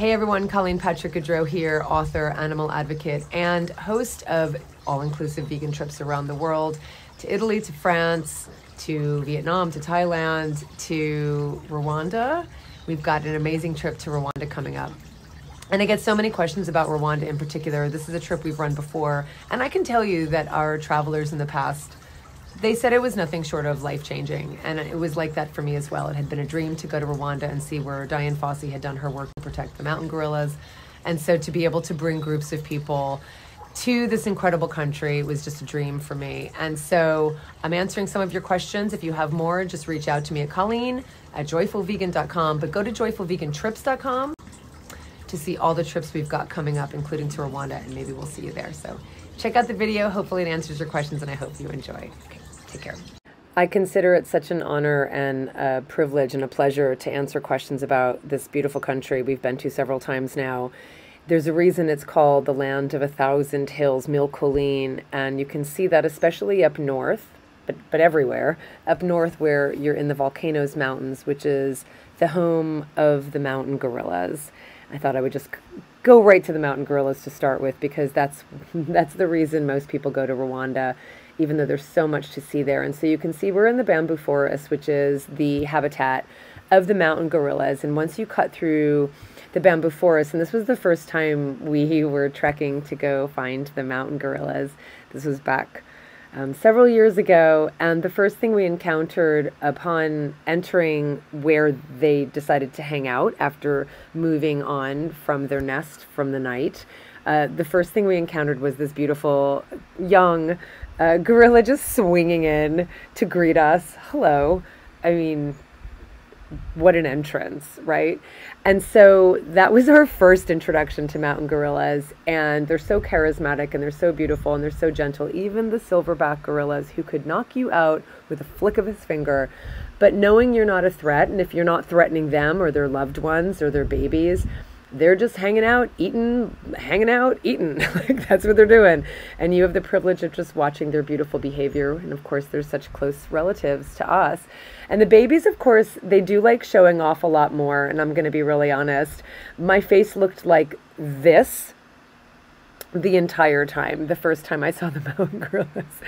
Hey everyone, Colleen Patrick-Goudreau here, author, animal advocate, and host of all-inclusive vegan trips around the world, to Italy, to France, to Vietnam, to Thailand, to Rwanda. We've got an amazing trip to Rwanda coming up. And I get so many questions about Rwanda in particular. This is a trip we've run before, and I can tell you that our travelers in the past, they said it was nothing short of life-changing, and it was like that for me as well. It had been a dream to go to Rwanda and see where Diane Fossey had done her work to protect the mountain gorillas, and so to be able to bring groups of people to this incredible country was just a dream for me. And so I'm answering some of your questions. If you have more, just reach out to me at Colleen@joyfulvegan.com, but go to joyfulvegantrips.com to see all the trips we've got coming up, including to Rwanda, and maybe we'll see you there. So check out the video. Hopefully it answers your questions, and I hope you enjoy. Okay, take care. I consider it such an honor and a privilege and a pleasure to answer questions about this beautiful country we've been to several times now. There's a reason it's called the land of 1,000 hills, Mille Collines, and you can see that especially up north, but everywhere. Up north where you're in the Volcanoes Mountains, which is the home of the mountain gorillas. I thought I would just go right to the mountain gorillas to start with, because that's the reason most people go to Rwanda, even though there's so much to see there. And so you can see we're in the bamboo forest, which is the habitat of the mountain gorillas. And once you cut through the bamboo forest, and this was the first time we were trekking to go find the mountain gorillas. This was back several years ago, and the first thing we encountered upon entering where they decided to hang out after moving on from their nest from the night, the first thing we encountered was this beautiful young gorilla just swinging in to greet us. Hello. I mean, what an entrance, right? And so that was our first introduction to mountain gorillas, and they're so charismatic and they're so beautiful and they're so gentle. Even the silverback gorillas, who could knock you out with a flick of his finger, but knowing you're not a threat, and if you're not threatening them or their loved ones or their babies, they're just hanging out, eating. Like, that's what they're doing. And you have the privilege of just watching their beautiful behavior. And of course, they're such close relatives to us. And the babies, of course, they do like showing off a lot more. And I'm going to be really honest. My face looked like this the entire time, the first time I saw the mountain gorillas.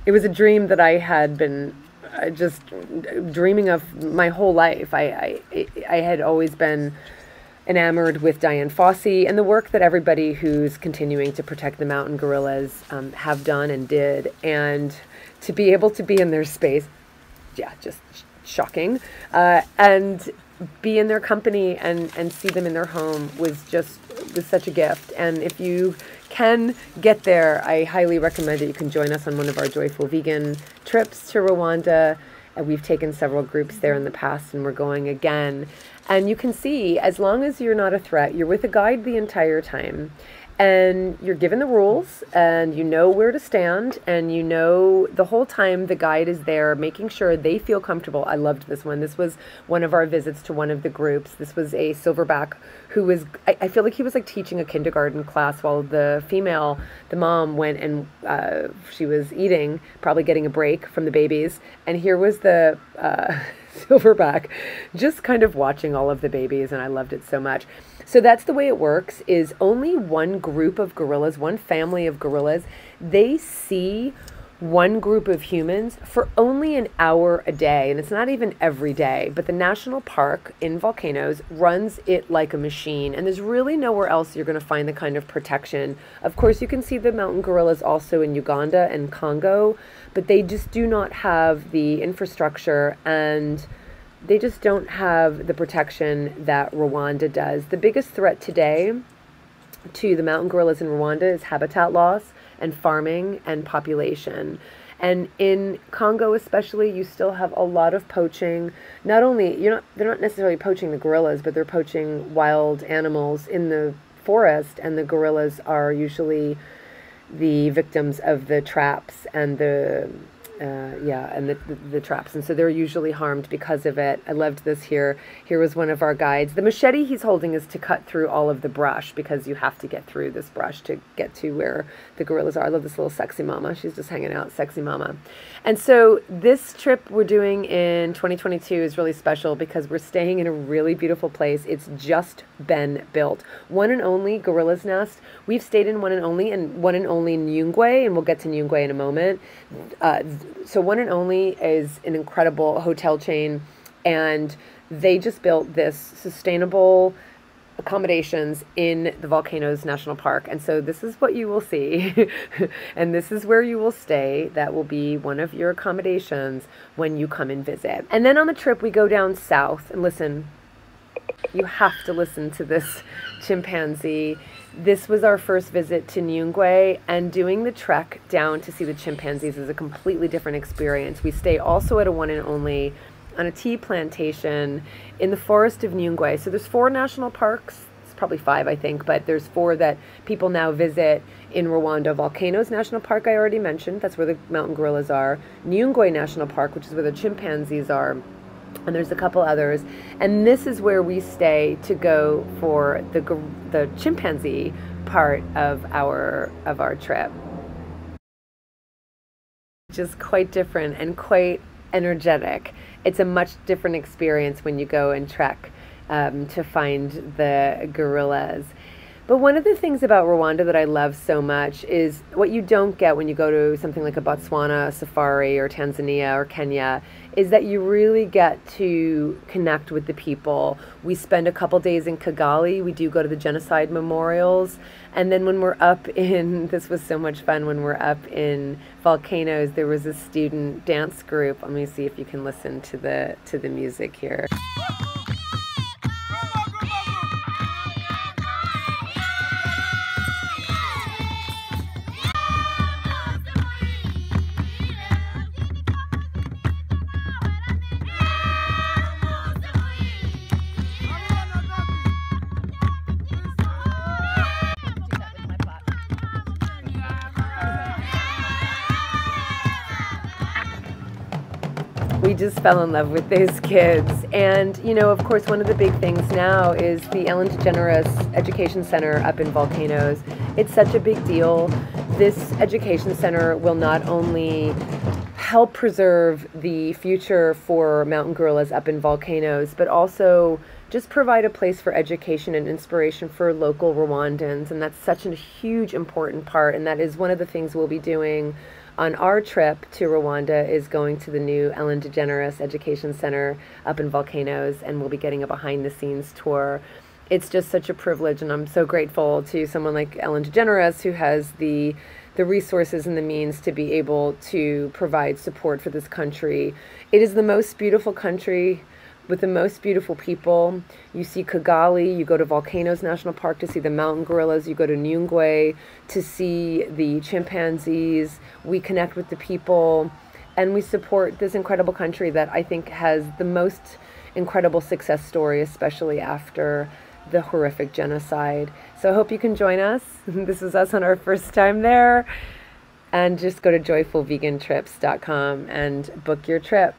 It was a dream that I had been just dreaming of my whole life. I had always been enamored with Diane Fossey and the work that everybody who's continuing to protect the mountain gorillas have done and did. And to be able to be in their space, yeah, just shocking. And be in their company and see them in their home was such a gift. And if you can get there, I highly recommend that you can join us on one of our Joyful Vegan trips to Rwanda. We've taken several groups there in the past, and we're going again. And you can see, as long as you're not a threat, you're with a guide the entire time, and you're given the rules, and you know where to stand, and you know the whole time the guide is there making sure they feel comfortable. I loved this one. This was one of our visits to one of the groups. This was a silverback who was, I feel like he was like teaching a kindergarten class, while the female, the mom, went and she was eating, probably getting a break from the babies. And here was the silverback just kind of watching all of the babies, and I loved it so much. So that's the way it works, is only one group of gorillas, one family of gorillas, they see one group of humans for only an hour a day. And it's not even every day, but the national park in Volcanoes runs it like a machine. And there's really nowhere else you're going to find the kind of protection. Of course, you can see the mountain gorillas also in Uganda and Congo, but they just do not have the infrastructure, and they just don't have the protection that Rwanda does. The biggest threat today to the mountain gorillas in Rwanda is habitat loss and farming and population. And in Congo especially, you still have a lot of poaching. Not only, they're not necessarily poaching the gorillas, but they're poaching wild animals in the forest, and the gorillas are usually the victims of the traps and the yeah, and the traps. And so they're usually harmed because of it. I loved this here. Here was one of our guides. The machete he's holding is to cut through all of the brush, because you have to get through this brush to get to where the gorillas are. I love this little sexy mama. She's just hanging out, sexy mama. And so this trip we're doing in 2022 is really special because we're staying in a really beautiful place. It's just been built. One and only Gorilla's Nest. We've stayed in one and only Nyungwe, and we'll get to Nyungwe in a moment. So One and Only is an incredible hotel chain, and they just built this sustainable accommodations in the Volcanoes National Park. And so this is what you will see, and this is where you will stay. That will be one of your accommodations when you come and visit. And then on the trip, we go down south, and listen, you have to listen to this chimpanzee. This was our first visit to Nyungwe, and doing the trek down to see the chimpanzees is a completely different experience. We stay also at a One and Only on a tea plantation in the forest of Nyungwe. So there's 4 national parks. It's probably 5, I think, but there's 4 that people now visit in Rwanda. Volcanoes National Park, I already mentioned. That's where the mountain gorillas are. Nyungwe National Park, which is where the chimpanzees are. And there's a couple others. And this is where we stay to go for the chimpanzee part of our trip. Just quite different and quite energetic. It's a much different experience when you go and trek to find the gorillas. But one of the things about Rwanda that I love so much is what you don't get when you go to something like a Botswana safari or Tanzania or Kenya, is that you really get to connect with the people. We spend a couple days in Kigali. We do go to the genocide memorials. And then when we're up in, this was so much fun, when we're up in Volcanoes, there was a student dance group. Let me see if you can listen to the music here. We just fell in love with those kids. And, you know, of course, one of the big things now is the Ellen DeGeneres Education Center up in Volcanoes. It's such a big deal. This education center will not only help preserve the future for mountain gorillas up in Volcanoes, but also just provide a place for education and inspiration for local Rwandans. And that's such a huge, important part. And that is one of the things we'll be doing on our trip to Rwanda, is going to the new Ellen DeGeneres Education Center up in Volcanoes, and we'll be getting a behind-the-scenes tour. It's just such a privilege, and I'm so grateful to someone like Ellen DeGeneres, who has the resources and the means to be able to provide support for this country. It is the most beautiful country with the most beautiful people. You see Kigali, you go to Volcanoes National Park to see the mountain gorillas, you go to Nyungwe to see the chimpanzees. We connect with the people, and we support this incredible country that I think has the most incredible success story, especially after the horrific genocide. So I hope you can join us. This is us on our first time there. And just go to joyfulvegantrips.com and book your trip.